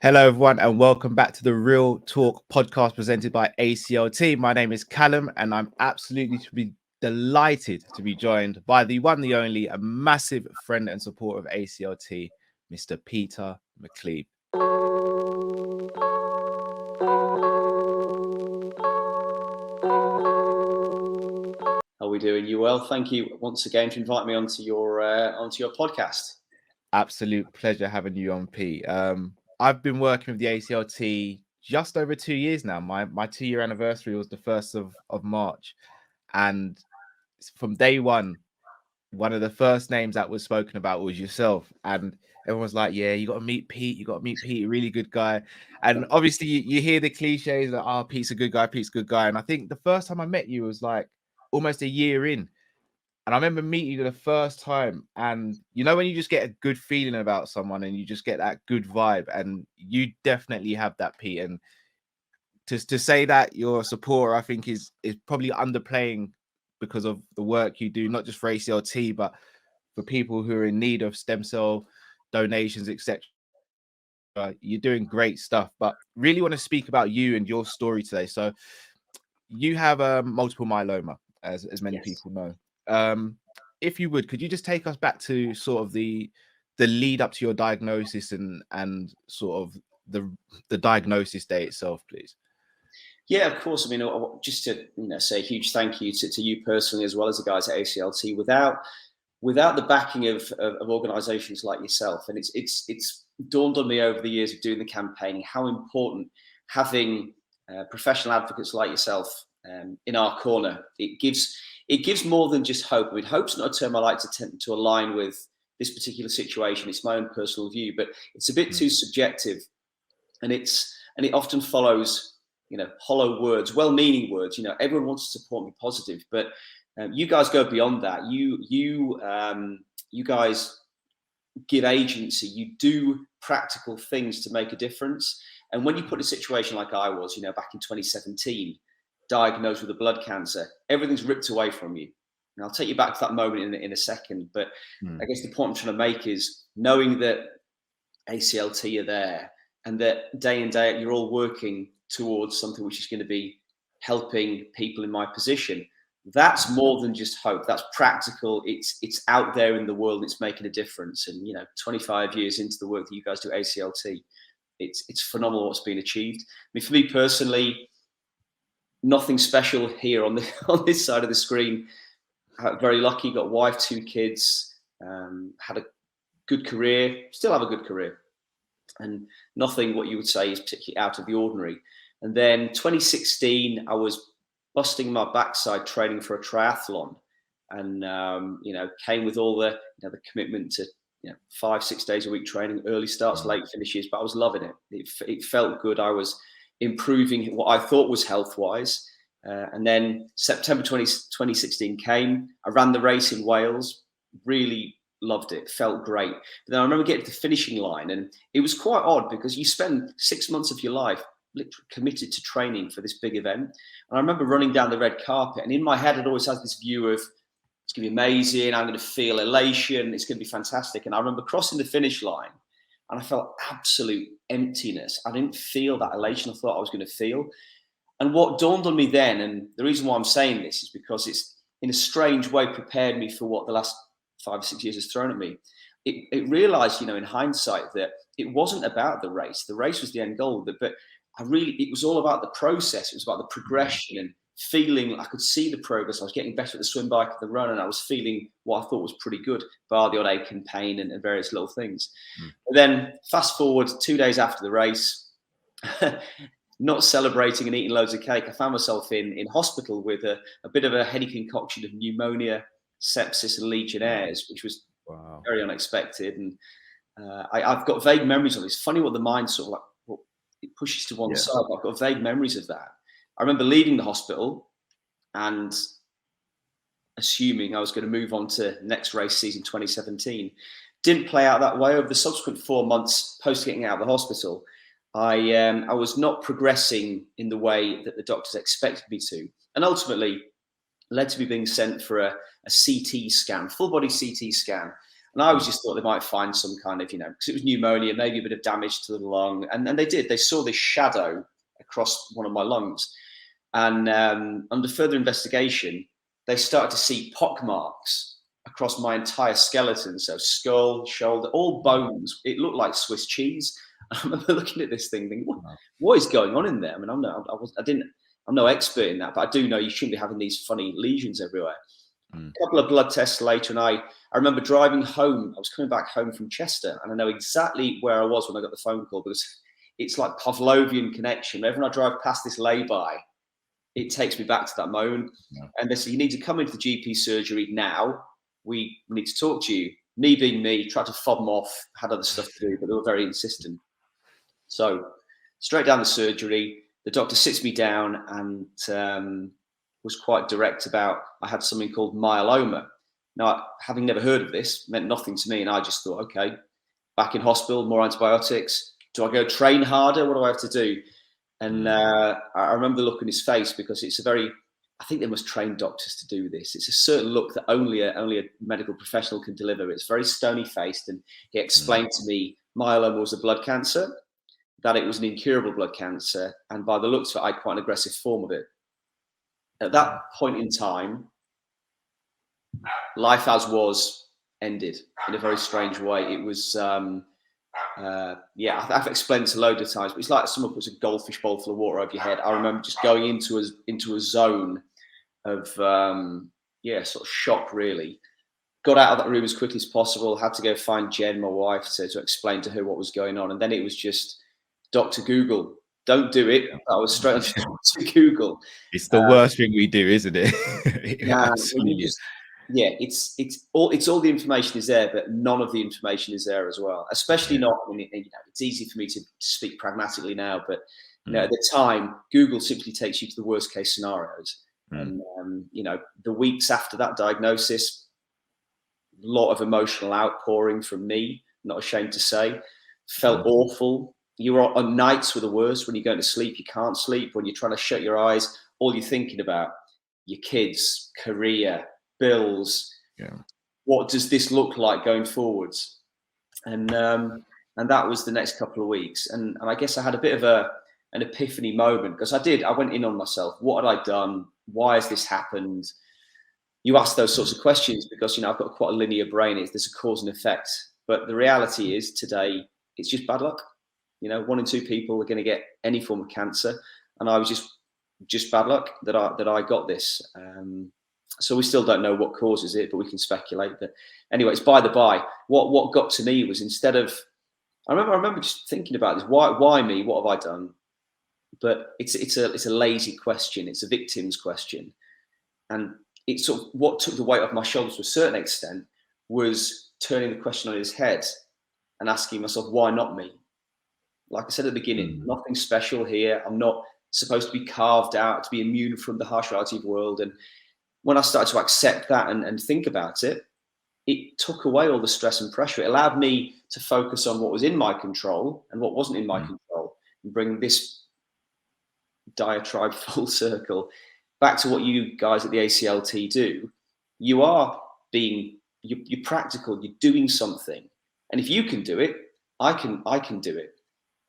Hello, everyone, and welcome back to the Real Talk podcast presented by ACLT. My name is Callum, and I'm absolutely delighted to be joined by the one, the only, a massive friend and supporter of ACLT, Mr. Peter McCleave. How are we doing? You well? Thank you once again to invite me onto your podcast. Absolute pleasure having you on, Pete. I've been working with the ACLT just over 2 years now. My 2-year anniversary was the 1st of March, and from day one of the first names that was spoken about was yourself, and everyone was like, yeah, you got to meet Pete, really good guy. And obviously you hear the cliches that, oh, Pete's a good guy. And I think the first time I met you was like almost a year in, and I remember meeting you the first time, and you know when you just get a good feeling about someone and you just get that good vibe, and you definitely have that, Pete. And to say that you're a supporter, I think is probably underplaying, because of the work you do, not just for ACLT, but for people who are in need of stem cell donations, etc. You're doing great stuff, but really want to speak about you and your story today. So you have multiple myeloma, as many people know. If you would, could you just take us back to sort of the lead up to your diagnosis and sort of the diagnosis day itself, please? Yeah, of course. I mean, just to say a huge thank you to you personally, as well as the guys at ACLT. Without the backing of organisations like yourself, and it's dawned on me over the years of doing the campaigning how important having professional advocates like yourself in our corner. It gives more than just hope. I mean, hope's not a term I like to tend to align with this particular situation. It's my own personal view, but it's a bit too subjective, and it often follows hollow words, well-meaning words. Everyone wants to support me positive, but you guys go beyond that. You guys give agency. You do practical things to make a difference. And when you put in a situation like I was, back in 2017, diagnosed with a blood cancer, everything's ripped away from you. And I'll take you back to that moment in a second. But I guess the point I'm trying to make is knowing that ACLT are there, and that day in, day out, you're all working towards something which is going to be helping people in my position. That's more than just hope. That's practical. It's out there in the world. It's making a difference. And 25 years into the work that you guys do at ACLT, it's phenomenal what's been achieved. I mean, for me personally, nothing special here on this side of the screen. Very lucky. Got a wife, 2 kids. Had a good career. Still have a good career. And nothing what you would say is particularly out of the ordinary. And then 2016, I was busting my backside training for a triathlon, and came with all the commitment to 5-6 days a week training, early starts, late finishes. But I was loving it. It felt good. I was improving what I thought was health wise. And then September 2016 came. I ran the race in Wales. Really loved it. Felt great. But then I remember getting to the finishing line, and it was quite odd because you spend 6 months of your life literally committed to training for this big event. And I remember running down the red carpet, and in my head I'd always had this view of it's going to be amazing. I'm going to feel elation. It's going to be fantastic. And I remember crossing the finish line, and I felt absolute emptiness. I didn't feel that elation I thought I was going to feel. And what dawned on me then, and the reason why I'm saying this is because it's in a strange way prepared me for what the last 5 or 6 years has thrown at me. It realized, in hindsight, that it wasn't about the race. The race was the end goal, but it was all about the process. It was about the progression and feeling. I could see the progress. I was getting better at the swim bike, at the run, and I was feeling what I thought was pretty good, bar the odd ache and pain and various little things. But then fast forward 2 days after the race, not celebrating and eating loads of cake, I found myself in hospital with a bit of a heady concoction of pneumonia, sepsis, and Legionnaires, which was very unexpected. And I've got vague memories of it. It's funny what the mind sort of like, it pushes to one side. I've got vague memories of that. I remember leaving the hospital and assuming I was going to move on to next race season 2017. Didn't play out that way. Over the subsequent 4 months post getting out of the hospital, I was not progressing in the way that the doctors expected me to, and ultimately led to me being sent for a CT scan, full body CT scan. And I always just thought they might find some kind of, because it was pneumonia, maybe a bit of damage to the lung. And they did. They saw this shadow across one of my lungs. And under further investigation, they started to see pock marks across my entire skeleton. So skull, shoulder, all bones. It looked like Swiss cheese. I remember looking at this thing thinking, what is going on in there? I mean, I'm no expert in that, but I do know you shouldn't be having these funny lesions everywhere. A couple of blood tests later, and I remember driving home. I was coming back home from Chester, and I know exactly where I was when I got the phone call, because it's like Pavlovian connection. Whenever I drive past this lay-by, it takes me back to that moment. Yeah. And they said, you need to come into the GP surgery now. We need to talk to you. Me being me, tried to fob them off, had other stuff to do, but they were very insistent. So straight down the surgery, the doctor sits me down and was quite direct about I had something called myeloma. Now, having never heard of this, meant nothing to me. And I just thought, okay, back in hospital, more antibiotics. Do I go train harder? What do I have to do? And I remember the look on his face, because it's I think they must train doctors to do this. It's a certain look that only a medical professional can deliver. It's very stony faced. And he explained to me myeloma was a blood cancer, that it was an incurable blood cancer. And by the looks of it, I had quite an aggressive form of it. At that point in time, life as was ended in a very strange way. It was, I've explained this a load of times, but it's like someone puts a goldfish bowl full of water over your head. I remember just going into a zone of, sort of shock, really. Got out of that room as quickly as possible, had to go find Jen, my wife, to explain to her what was going on. And then it was just Dr. Google. Don't do it. I was straight on to Google. It's the worst thing we do, isn't it? It's all the information is there, but none of the information is there as well. Especially not when it's easy for me to speak pragmatically now, but at the time, Google simply takes you to the worst case scenarios. And the weeks after that diagnosis, a lot of emotional outpouring from me. Not ashamed to say, felt awful. You are on nights were the worst. When you're going to sleep, you can't sleep. When you're trying to shut your eyes, all you're thinking about your kids, career, bills. Yeah. What does this look like going forwards? And that was the next couple of weeks. And I guess I had a bit of an epiphany moment, because I went in on myself. What had I done? Why has this happened? You ask those sorts of questions because, I've got quite a linear brain. There's a cause and effect. But the reality is today, it's just bad luck. 1 in 2 people are going to get any form of cancer. And I was just bad luck that I got this. So we still don't know what causes it, but we can speculate. But anyway, it's by the by. What got to me was, instead of, I remember just thinking about this. Why me? What have I done? But it's a lazy question. It's a victim's question. And it's sort of what took the weight off my shoulders to a certain extent was turning the question on its head and asking myself, why not me? Like I said at the beginning, nothing special here. I'm not supposed to be carved out to be immune from the harsh reality of the world. And when I started to accept that and think about it, it took away all the stress and pressure. It allowed me to focus on what was in my control and what wasn't in my control, and bring this diatribe full circle back to what you guys at the ACLT do. You are you're practical, you're doing something. And if you can do it, I can do it.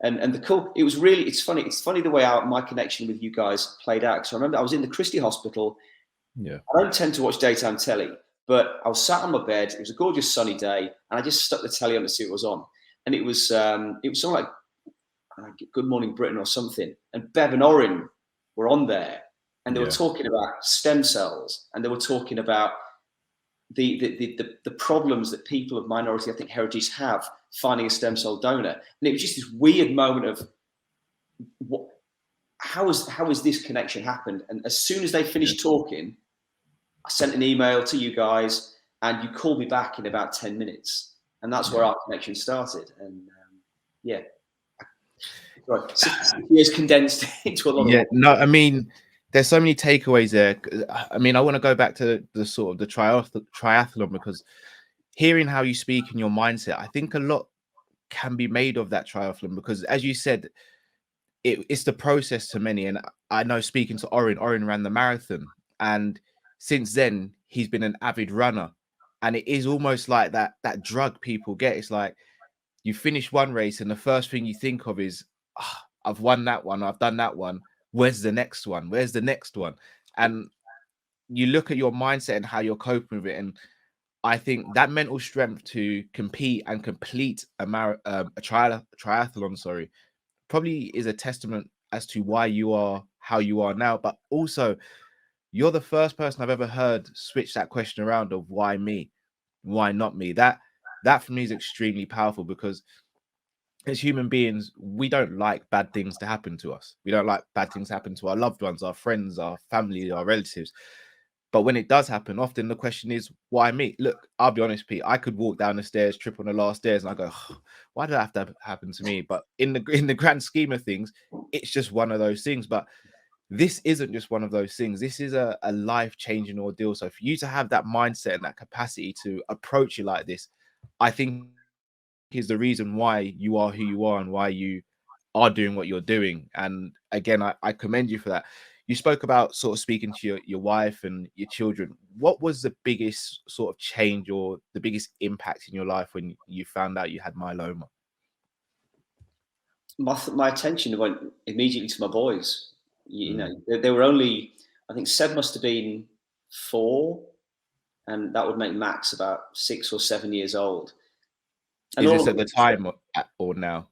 And it's funny the way my connection with you guys played out. Because I remember I was in the Christie Hospital. Yeah. I don't tend to watch daytime telly, but I was sat on my bed. It was a gorgeous sunny day, and I just stuck the telly on to see what was on. And it was something like Good Morning Britain or something. And Bev and Orin were on there, and they were talking about stem cells, and they were talking about the problems that people of minority ethnic heritage have finding a stem cell donor. And it was just this weird moment of how has this connection happened? And as soon as they finished talking, I sent an email to you guys, and you called me back in about 10 minutes. And that's where our connection started. And right, 6 years condensed into a lot of no, I mean, there's so many takeaways there. I mean, I want to go back to the sort of the triathlon, because hearing how you speak and your mindset, I think a lot can be made of that triathlon, because as you said, it's the process to many. And I know, speaking to Orin ran the marathon, and since then he's been an avid runner. And it is almost like that drug people get. It's like you finish one race and the first thing you think of is, "Ah, I've won that one, I've done that one. Where's the next one? Where's the next one?" And you look at your mindset and how you're coping with it. And I think that mental strength to compete and complete a triathlon, sorry, probably is a testament as to why you are how you are now. But also, you're the first person I've ever heard switch that question around of why me, why not me. That for me is extremely powerful, because as human beings, we don't like bad things to happen to us. We don't like bad things to happen to our loved ones, our friends, our family, our relatives. But when it does happen, often the question is, why me? Look, I'll be honest, Pete. I could walk down the stairs, trip on the last stairs, and I go, "Oh, why did that have to happen to me?" But in the grand scheme of things, it's just one of those things. But this isn't just one of those things. This is a life-changing ordeal. So for you to have that mindset and that capacity to approach it like this, I think is the reason why you are who you are and why you are doing what you're doing. And again, I commend you for that. You spoke about sort of speaking to your wife and your children. What was the biggest sort of change or the biggest impact in your life when you found out you had myeloma? My attention went immediately to my boys. You Mm. know, they were only, I think Seb must have been 4, and that would make Max about 6 or 7 years old. And Is all this of at the them, time or now?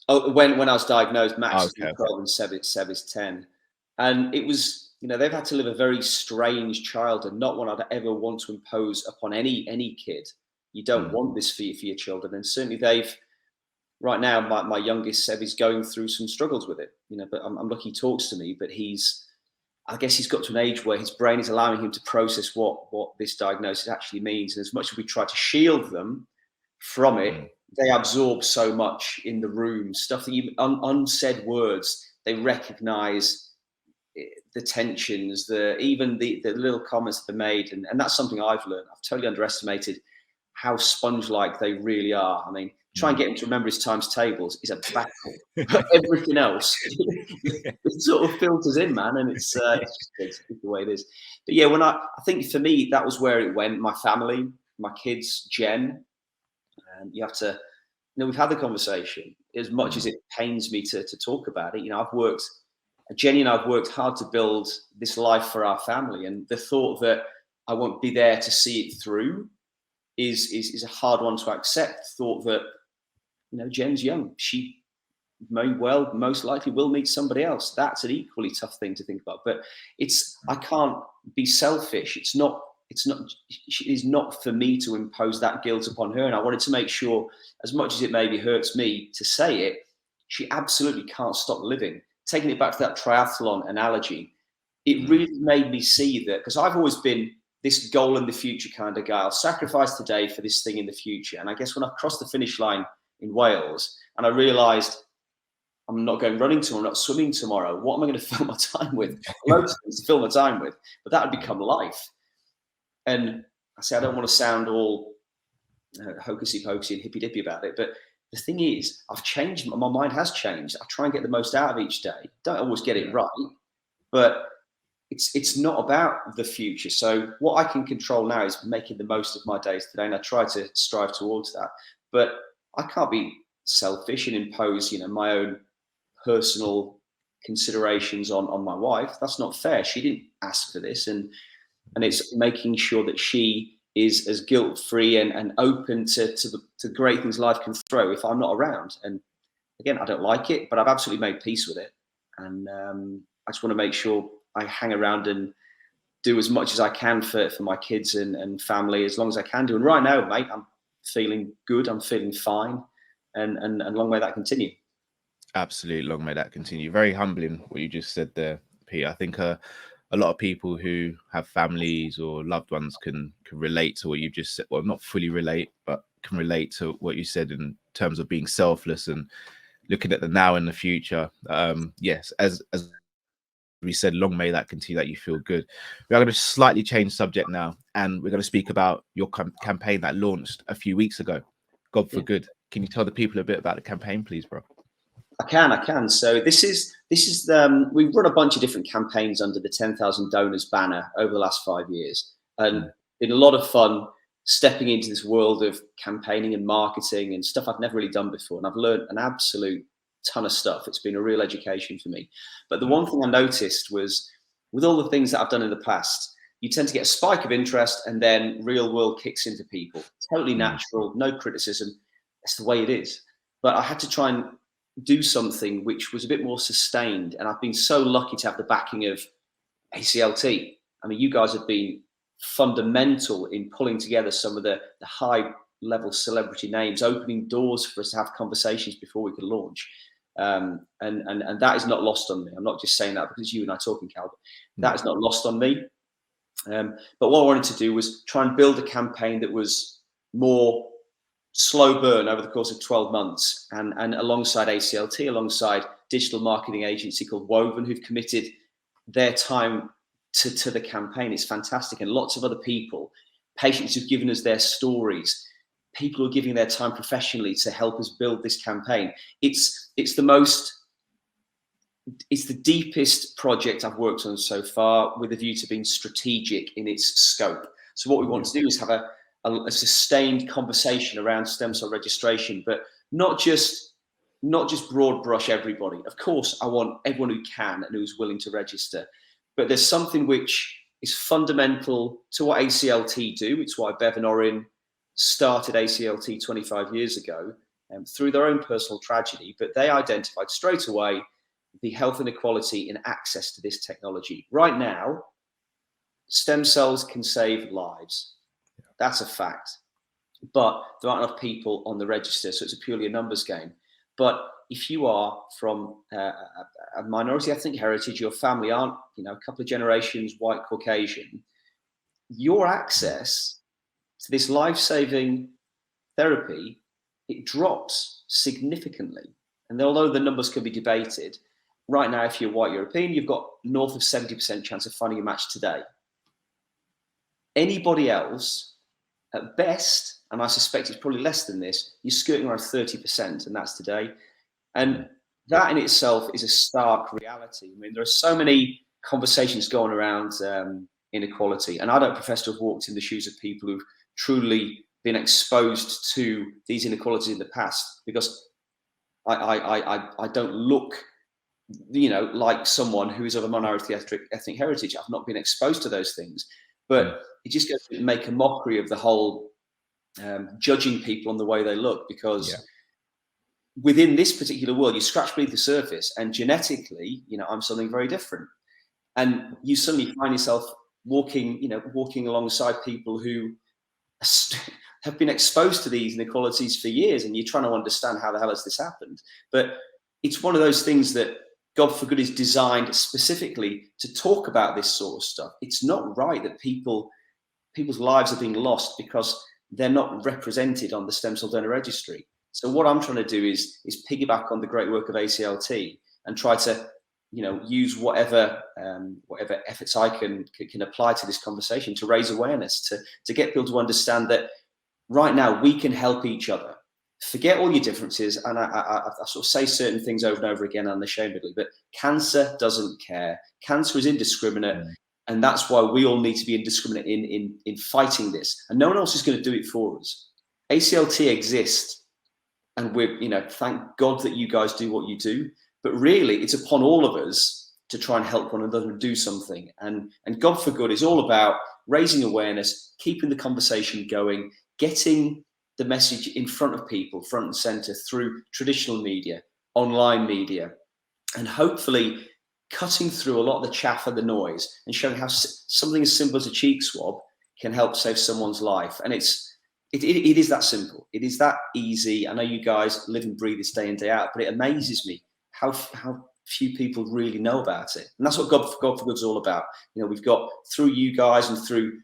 oh, when I was diagnosed, Max is Okay, okay. 12 and Seb is 10. And it was, you know, they've had to live a very strange childhood, not one I'd ever want to impose upon any kid. You don't Mm. want this for your children. And certainly they've, right now, my youngest Seb is going through some struggles with it, you know, but I'm lucky he talks to me, but I guess he's got to an age where his brain is allowing him to process what this diagnosis actually means. And as much as we try to shield them from Mm. it, they absorb so much in the room, stuff that unsaid words, they recognize the tensions, even the little comments that are made. And that's something I've learned. I've totally underestimated how sponge-like they really are. I mean, try and Mm. get him to remember his times tables is a battle. But everything else, it sort of filters in, man, and it's just the way it is. But yeah, I think for me that was where it went. My family, my kids, Jen, and you have to. You know, we've had the conversation. As much as Mm. it pains me to talk about it, you know, Jenny and I've worked hard to build this life for our family, and the thought that I won't be there to see it through is a hard one to accept. Thought that, you know, Jen's young. She most likely will meet somebody else. That's an equally tough thing to think about. But I can't be selfish. It's not for me to impose that guilt upon her. And I wanted to make sure, as much as it maybe hurts me to say it, she absolutely can't stop living. Taking it back to that triathlon analogy, it Mm. really made me see that, because I've always been this goal in the future kind of guy. I'll sacrifice today for this thing in the future. And I guess when I crossed the finish line in Wales and I realized I'm not going running tomorrow, I'm not swimming tomorrow, what am I going to fill my time with? Loads of things to fill my time with, but that would become life. And I say I don't want to sound all hocusy pocusy and hippy dippy about it, but the thing is, I've changed. My mind has changed. I try and get the most out of each day. Don't always get it right, but it's not about the future. So what I can control now is making the most of my days today, and I try to strive towards that. But I can't be selfish and impose, you know, my own personal considerations on my wife. That's not fair. She didn't ask for this, and it's making sure that she is as guilt-free and open to the great things life can throw if I'm not around. And again, I don't like it, but I've absolutely made peace with it. And I just want to make sure I hang around and do as much as I can for my kids and family, as long as I can do. And right now, mate, I'm feeling good. I'm feeling fine. And long may that continue. Absolutely, long may that continue. Very humbling what you just said there, Pete. I think a lot of people who have families or loved ones can relate to what you just said. Well, not fully relate, but can relate to what you said in terms of being selfless and looking at the now and the future. Yes, as we said, long may that continue, that you feel good. We are going to slightly change subject now, and we're going to speak about your campaign that launched a few weeks ago, God for Yeah. Good. Can you tell the people a bit about the campaign, please, bro? I can. So this is we've run a bunch of different campaigns under the 10,000 donors banner over the last 5 years, and been a lot of fun stepping into this world of campaigning and marketing and stuff I've never really done before. And I've learned an absolute ton of stuff. It's been a real education for me. But the one thing I noticed was, with all the things that I've done in the past, you tend to get a spike of interest and then real world kicks into people. Totally natural, no criticism. That's the way it is. But I had to try and do something which was a bit more sustained. And I've been so lucky to have the backing of ACLT. I mean, you guys have been fundamental in pulling together some of the high level celebrity names, opening doors for us to have conversations before we could launch. And that is not lost on me. I'm not just saying that because you and I talking, Cal. That is not lost on me. But what I wanted to do was try and build a campaign that was more slow burn over the course of 12 months, and alongside ACLT, alongside digital marketing agency called Woven, who've committed their time to the campaign. It's fantastic. And lots of other people, patients who've given us their stories, people who are giving their time professionally to help us build this campaign. It's the deepest project I've worked on so far, with a view to being strategic in its scope. So what we want to do is have a sustained conversation around stem cell registration, but not just broad brush everybody. Of course, I want everyone who can and who's willing to register, but there's something which is fundamental to what ACLT do. It's why Bev and Orin started ACLT 25 years ago, through their own personal tragedy, but they identified straight away the health inequality in access to this technology. Right now, stem cells can save lives. That's a fact. But there aren't enough people on the register, so it's purely a numbers game. But if you are from a minority ethnic heritage, your family aren't, a couple of generations white Caucasian, your access to this life-saving therapy, it drops significantly. And although the numbers can be debated, right now, if you're white European, you've got north of 70% chance of finding a match today. Anybody else, at best, and I suspect it's probably less than this, you're skirting around 30%, and that's today. And that in itself is a stark reality. I mean, there are so many conversations going around inequality, and I don't profess to have walked in the shoes of people who've truly been exposed to these inequalities in the past, because I don't look, like someone who is of a minority ethnic heritage. I've not been exposed to those things, but it just goes to make a mockery of the whole judging people on the way they look, because within this particular world, you scratch beneath the surface, and genetically, I'm something very different, and you suddenly find yourself walking alongside people who have been exposed to these inequalities for years, and you're trying to understand how the hell has this happened. But it's one of those things that God for Good is designed specifically to talk about this sort of stuff. It's not right that people's lives are being lost because they're not represented on the stem cell donor registry. So what I'm trying to do is piggyback on the great work of ACLT and try to, use whatever efforts I can apply to this conversation to raise awareness, to get people to understand that right now we can help each other. Forget all your differences, and I sort of say certain things over and over again unashamedly, but cancer doesn't care. Cancer is indiscriminate, and that's why we all need to be indiscriminate in fighting this. And no one else is going to do it for us. ACLT exists, and we're, thank God that you guys do what you do. But really, it's upon all of us to try and help one another and do something. And God for Good is all about raising awareness, keeping the conversation going, getting the message in front of people, front and center, through traditional media, online media, and hopefully cutting through a lot of the chaff and the noise and showing how something as simple as a cheek swab can help save someone's life. And it is that simple. It is that easy. I know you guys live and breathe this day in, day out, but it amazes me how few people really know about it. And that's what God for Good is all about. We've got, through you guys and through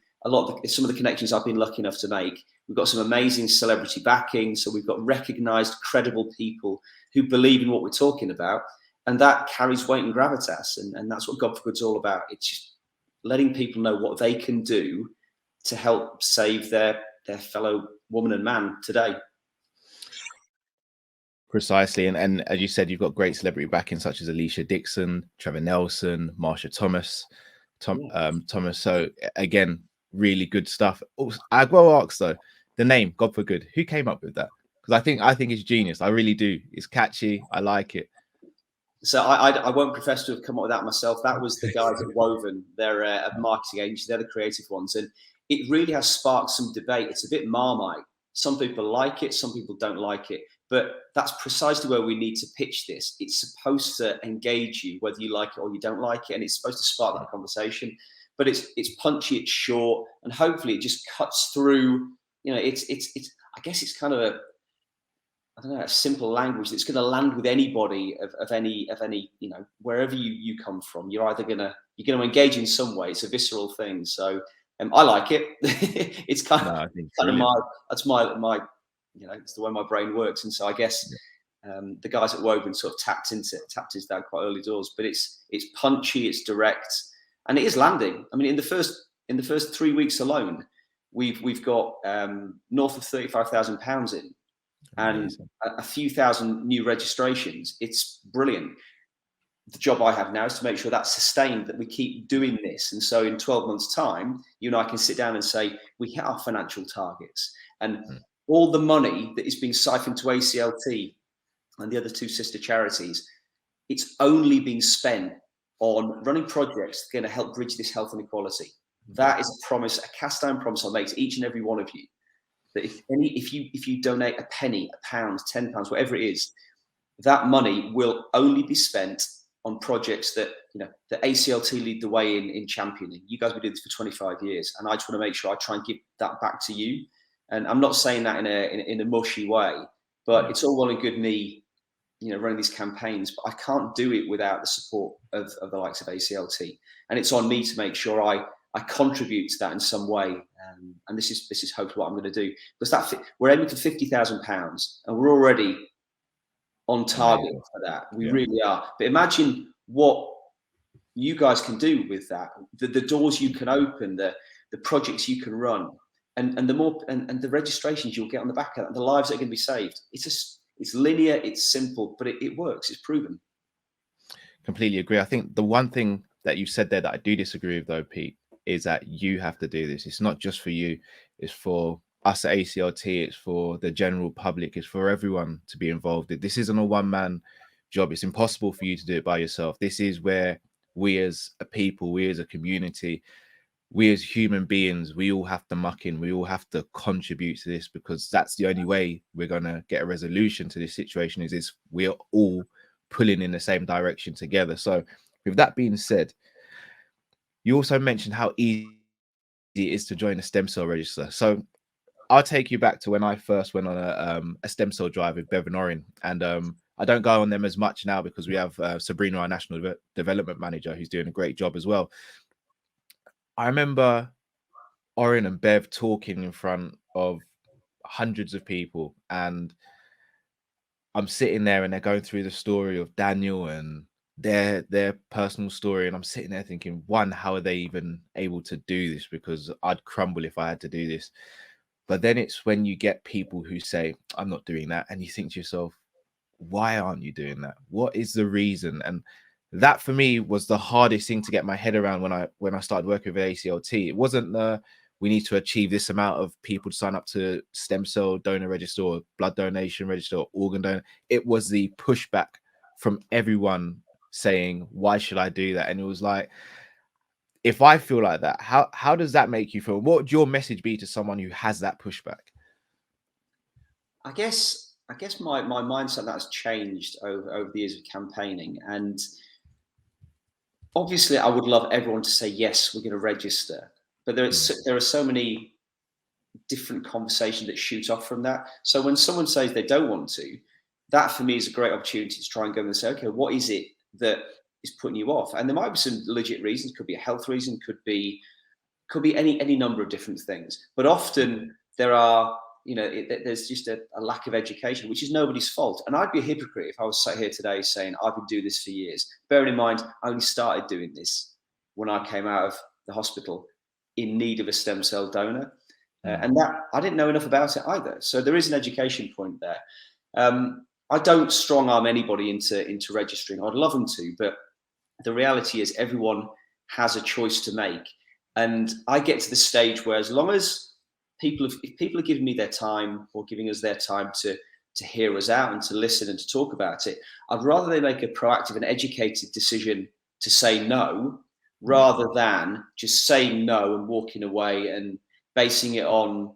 some of the connections I've been lucky enough to make, we've got some amazing celebrity backing. So we've got recognized, credible people who believe in what we're talking about. And that carries weight and gravitas. And that's what God for Good's all about. It's just letting people know what they can do to help save their fellow woman and man today. Precisely. And as you said, you've got great celebrity backing such as Alicia Dixon, Trevor Nelson, Marsha Thomas. So again, really good stuff. Also, I will ask though, the name God for Good, who came up with that? Because I think it's genius. I really do. It's catchy. I like it. So I won't profess to have come up with that myself. That was the guys at Woven. They're a marketing agency. They're the creative ones, and it really has sparked some debate. It's a bit Marmite. Some people like it, some people don't like it. But that's precisely where we need to pitch this. It's supposed to engage you, whether you like it or you don't like it, and it's supposed to spark that conversation. But it's punchy, it's short, and hopefully it just cuts through. You know, it's. I guess it's kind of a, I don't know, a simple language that's going to land with anybody of any, you know, wherever you come from. You're going to engage in some way. It's a visceral thing. So I like it. It's kind of, that's my, you know, it's the way my brain works. And so I guess the guys at Woven sort of tapped into that quite early doors. But it's punchy, it's direct, and it is landing. I mean, in the first 3 weeks alone, we've got north of £35,000 in. And a few thousand new registrations. It's brilliant. The job I have now is to make sure that's sustained, that we keep doing this. And so in 12 months' time, you and I can sit down and say, we hit our financial targets. And all the money that is being siphoned to ACLT and the other two sister charities, it's only been spent on running projects that are going to help bridge this health inequality. That is a promise, a cast iron promise I'll make to each and every one of you. That if you donate a penny, a pound, £10, whatever it is, that money will only be spent on projects that, you know, the ACLT lead the way in championing. You guys have been doing this for 25 years, and I just want to make sure I try and give that back to you. And I'm not saying that in a mushy way, but it's all well and good me, you know, running these campaigns, but I can't do it without the support of the likes of ACLT. And it's on me to make sure I contribute to that in some way, and this is hopefully what I'm going to do, because we're aiming for £50,000, and we're already on target for that. We really are. But imagine what you guys can do with that, the doors you can open, the projects you can run, and the more and the registrations you'll get on the back of that, the lives that are going to be saved. It's linear, it's simple, but it works. It's proven. Completely agree. I think the one thing that you said there that I do disagree with, though, Pete, is that you have to do this. It's not just for you. It's for us at ACLT. It's for the general public. It's for everyone to be involved. This isn't a one-man job. It's impossible for you to do it by yourself. This is where we as a people, we as a community, we as human beings, we all have to muck in. We all have to contribute to this, because that's the only way we're going to get a resolution to this situation, is we're all pulling in the same direction together. So with that being said, you also mentioned how easy it is to join a stem cell register. So I'll take you back to when I first went on a stem cell drive with Bev and Orin. And I don't go on them as much now because we have Sabrina, our National Development Manager, who's doing a great job as well. I remember Orin and Bev talking in front of hundreds of people, and I'm sitting there and they're going through the story of Daniel and their personal story, and I'm sitting there thinking, one, how are they even able to do this? Because I'd crumble if I had to do this. But then it's when you get people who say, I'm not doing that, and you think to yourself, why aren't you doing that? What is the reason? And that for me was the hardest thing to get my head around when I started working with ACLT. It wasn't we need to achieve this amount of people to sign up to stem cell donor register or blood donation register or organ donor. It was the pushback from everyone saying, why should I do that? And it was like, if I feel like that, how does that make you feel? What would your message be to someone who has that pushback? I guess my mindset that's changed over the years of campaigning. And obviously I would love everyone to say, yes, we're going to register. But there are so many different conversations that shoot off from that. So when someone says they don't want to, that for me is a great opportunity to try and go and say, okay, what is it that is putting you off? And there might be some legit reasons. Could be a health reason, could be any number of different things. But often there are, there's just a lack of education, which is nobody's fault. And I'd be a hypocrite if I was sat here today saying I've been doing this for years. Bearing in mind, I only started doing this when I came out of the hospital in need of a stem cell donor. And that I didn't know enough about it either. So there is an education point there. I don't strong arm anybody into registering. I'd love them to, but the reality is everyone has a choice to make. And I get to the stage where, as long as if people are giving me their time, or giving us their time to hear us out and to listen and to talk about it, I'd rather they make a proactive and educated decision to say no, rather than just saying no and walking away and basing it on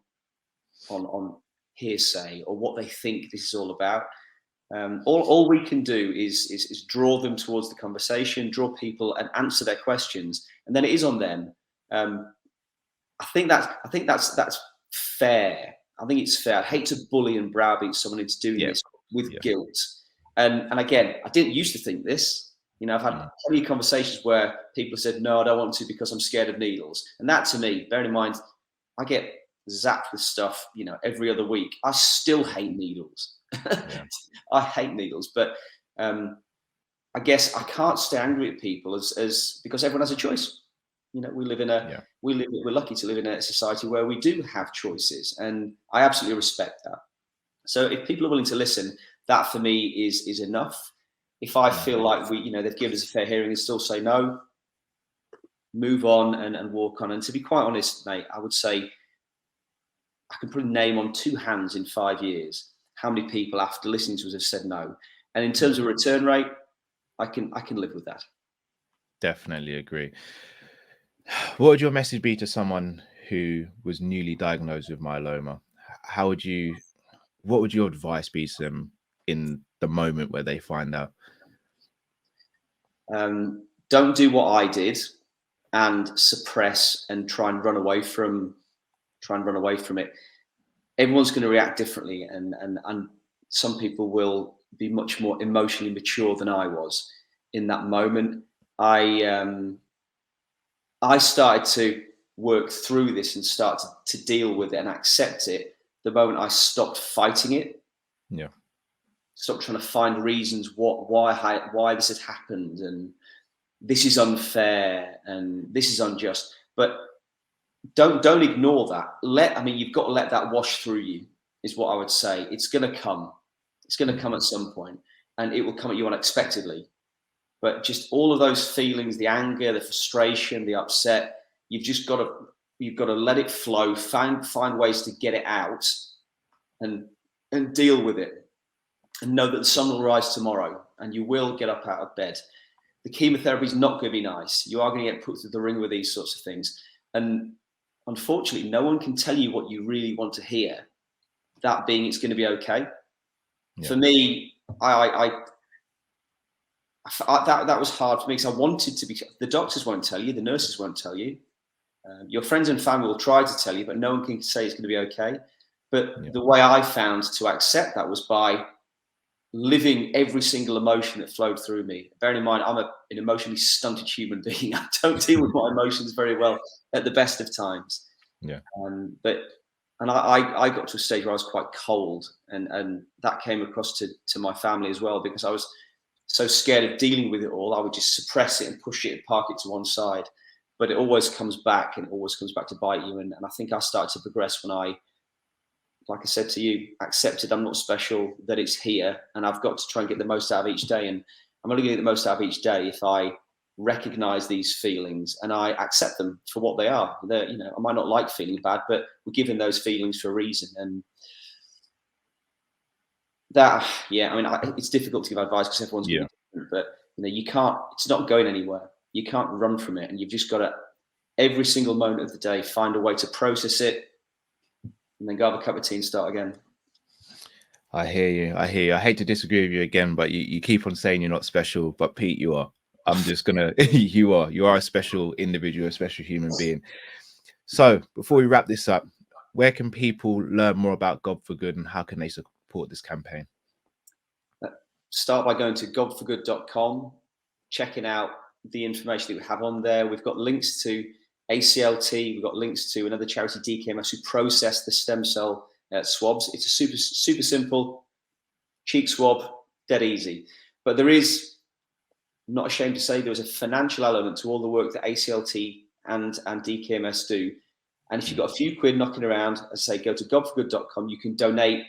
hearsay or what they think this is all about. All we can do is draw them towards the conversation, draw people and answer their questions, and then it is on them. I think that's fair. I think it's fair. I hate to bully and browbeat someone into doing this with guilt. And again, I didn't used to think this. You know, I've had plenty of conversations where people said, no, I don't want to because I'm scared of needles. And that, to me, bearing in mind, I get zapped with stuff, you know, every other week. I still hate needles. I hate needles. But I guess I can't stay angry at people as because everyone has a choice. You know, we live in we're lucky to live in a society where we do have choices, and I absolutely respect that. So if people are willing to listen, that for me is enough. If I feel like they've given us a fair hearing and still say no, move on and walk on. And to be quite honest, mate, I would say I can put a name on two hands in 5 years how many people after listening to us have said no. And in terms of return rate, I can live with that. Definitely agree. What would your message be to someone who was newly diagnosed with myeloma? What would your advice be to them in the moment where they find out? Don't do what I did and suppress and try and run away from it. Everyone's going to react differently, and some people will be much more emotionally mature than I was in that moment. I started to work through this and start to deal with it and accept it the moment I stopped fighting it. Yeah. Stop trying to find reasons why this had happened, and this is unfair and this is unjust. But don't ignore that. You've got to let that wash through you, is what I would say. It's going to come. It's going to come at some point, and it will come at you unexpectedly. But just all of those feelings, the anger, the frustration, the upset, you've got to let it flow, find ways to get it out and deal with it. And know that the sun will rise tomorrow and you will get up out of bed. The chemotherapy is not going to be nice. You are going to get put through the ring with these sorts of things. And unfortunately, no one can tell you what you really want to hear. That being, it's going to be okay. Yeah. For me, that was hard for me because I wanted to be. The doctors won't tell you. The nurses won't tell you. Your friends and family will try to tell you, but no one can say it's going to be okay. But the way I found to accept that was by living every single emotion that flowed through me. Bearing in mind, I'm an emotionally stunted human being. I don't deal with my emotions very well at the best of times. Yeah. I got to a stage where I was quite cold, and that came across to my family as well, because I was so scared of dealing with it all. I would just suppress it and push it and park it to one side. But it always comes back, and it always comes back to bite you. And I think I started to progress when I, like I said to you, accepted I'm not special, that it's here, and I've got to try and get the most out of each day. And I'm only going to get the most out of each day if I recognize these feelings and I accept them for what they are. I might not like feeling bad, but we're given those feelings for a reason. And that, it's difficult to give advice because everyone's really different, but you can't, it's not going anywhere. You can't run from it. And you've just got to, every single moment of the day, find a way to process it, and then go have a cup of tea and start again. I hear you. I hate to disagree with you again, but you keep on saying you're not special, but Pete, you are. I'm just gonna, you are a special individual, a special human being. So before we wrap this up, where can people learn more about God for Good, and how can they support this campaign? Start by going to godforgood.com, checking out the information that we have on there. We've got links to ACLT, we've got links to another charity, DKMS, who process the stem cell swabs. It's a super simple cheek swab, dead easy. But there is, I'm not ashamed to say, there is a financial element to all the work that ACLT and DKMS do. And if you've got a few quid knocking around, as I say, go to godforgood.com. You can donate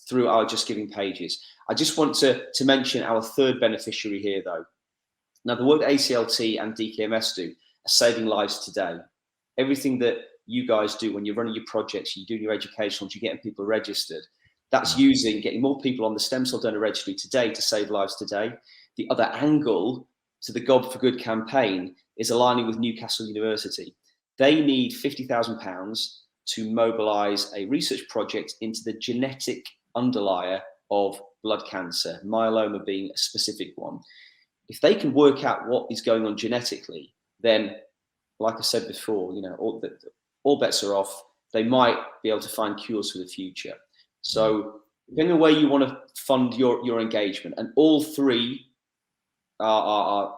through our Just Giving pages. I just want to mention our third beneficiary here, though. Now, the work that ACLT and DKMS do are saving lives today. everything that you guys do when you're running your projects, you're doing your educationals, you're getting people registered, that's getting more people on the stem cell donor registry today to save lives today. The other angle to the Gob for Good campaign is aligning with Newcastle University. They need £50,000 to mobilise a research project into the genetic underlier of blood cancer, myeloma being a specific one. If they can work out what is going on genetically, then, like I said before, all bets are off. They might be able to find cures for the future. So depending on where you want to fund your engagement, and all three are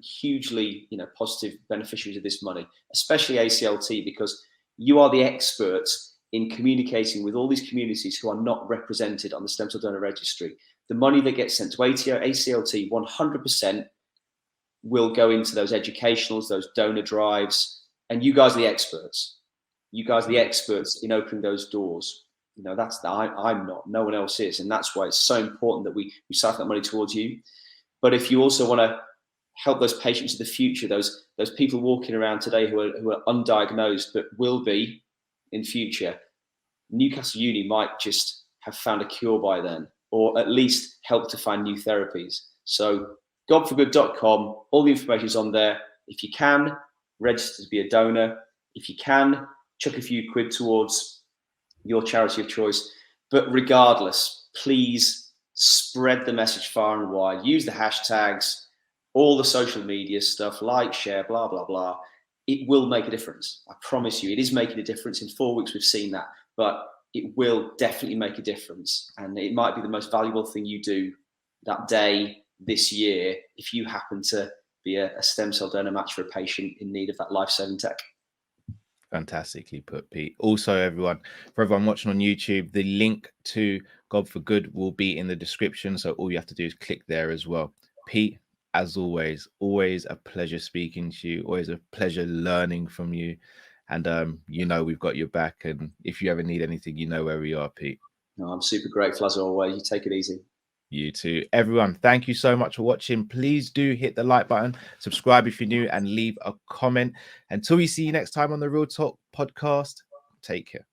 hugely positive beneficiaries of this money, especially ACLT, because you are the experts in communicating with all these communities who are not represented on the stem cell donor registry. The money that gets sent to ACLT 100% will go into those educationals, those donor drives, and you guys are the experts. You guys are the experts in opening those doors. I'm not, no one else is, and that's why it's so important that we siphon that money towards you. But if you also want to help those patients of the future, those people walking around today who are undiagnosed but will be in future, Newcastle Uni might just have found a cure by then, or at least help to find new therapies. So gobforgood.com, all the information is on there. If you can, register to be a donor. If you can, chuck a few quid towards your charity of choice. But regardless, please spread the message far and wide. Use the hashtags, all the social media stuff, like, share, blah, blah, blah. It will make a difference. I promise you, it is making a difference. In 4 weeks, we've seen that. But it will definitely make a difference. And it might be the most valuable thing you do that day, this year, if you happen to be a stem cell donor match for a patient in need of that life-saving tech. Fantastically put, Pete. Also, for everyone watching on YouTube, the link to Gob for Good will be in the description. So all you have to do is click there as well. Pete, as always a pleasure speaking to you. Always a pleasure learning from you. And we've got your back. And if you ever need anything, you know where we are, Pete. No, I'm super grateful as always. You take it easy. You too. Everyone, thank you so much for watching. Please do hit the like button, subscribe if you're new, and leave a comment. Until we see you next time on the Real Talk podcast, take care.